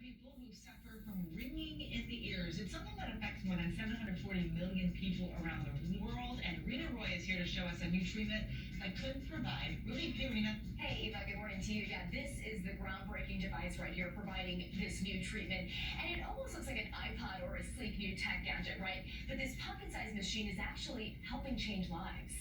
people who suffer from ringing in the ears. It's something that affects more than 740 million people around the world. And Rena Roy is here to show us a new treatment that could provide relief. Hey, Rena. Hey, Eva. Good morning to you. Yeah, this is the groundbreaking device right here providing this new treatment. And it almost looks like an iPod or a sleek new tech gadget, right? But this pumpkin-sized machine is actually helping change lives.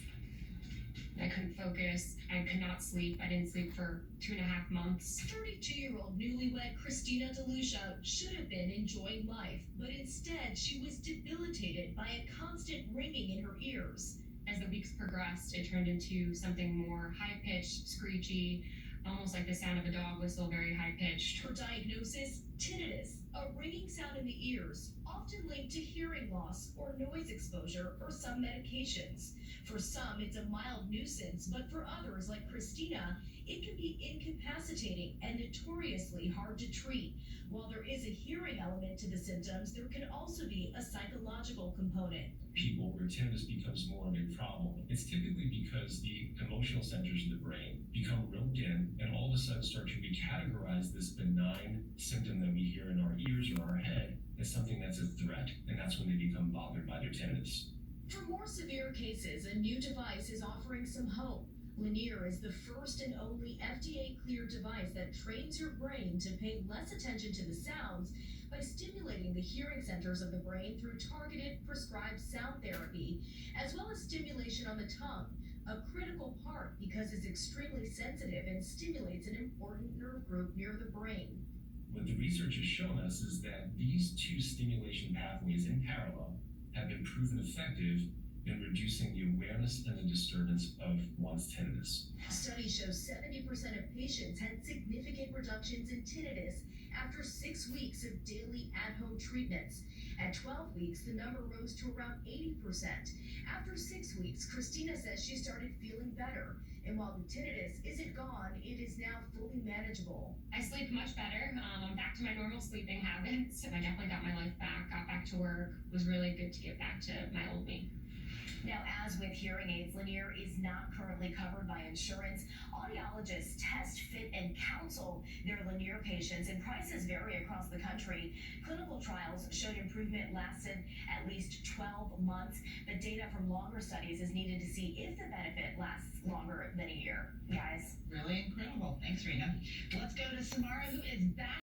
I couldn't focus. I could not sleep. I didn't sleep for 2.5 months. 32-year-old newlywed Christina DeLucia should have been enjoying life, but instead she was debilitated by a constant ringing in her ears. As the weeks progressed, it turned into something more high-pitched, screechy, almost like the sound of a dog whistle, very high-pitched. Her diagnosis, tinnitus, a ringing sound in the ears, often linked to hearing loss or noise exposure or some medications. For some, it's a mild nuisance, but for others, like Christina, it can be incapacitating and notoriously hard to treat. While there is a hearing element to the symptoms, there can also be a psychological component. People where tinnitus becomes more of a problem, it's typically because the emotional centers of the brain become roped in and all of a sudden start to recategorize this benign symptom that we hear in our ears or our head as something that's a threat, and that's when they become bothered by their tinnitus. For more severe cases, a new device is offering some hope. Linear is the first and only FDA-cleared device that trains your brain to pay less attention to the sounds by stimulating the hearing centers of the brain through targeted prescribed sound therapy, as well as stimulation on the tongue, a critical part because it's extremely sensitive and stimulates an important nerve group near the brain. What the research has shown us is that these two stimulation pathways in parallel have been proven effective in reducing the awareness and the disturbance of one's tinnitus. Studies show 70% of patients had significant reductions in tinnitus after 6 weeks of daily at-home treatments. At 12 weeks, the number rose to around 80%. After 6 weeks, Christina says she started feeling better. And while the tinnitus isn't gone, it is now fully manageable. I sleep much better. I'm back to my normal sleeping habits. I definitely got my life back, got back to work. It was really good to get back to my old me. Now, as with hearing aids, Linear is not currently covered by insurance. Audiologists test, fit, and counsel their Linear patients, and prices vary across the country. Clinical trials showed improvement lasted at least 12 months, but data from longer studies is needed to see if the benefit lasts longer than a year. Guys. Really incredible. Thanks, Rena. Let's go to Samara, who is back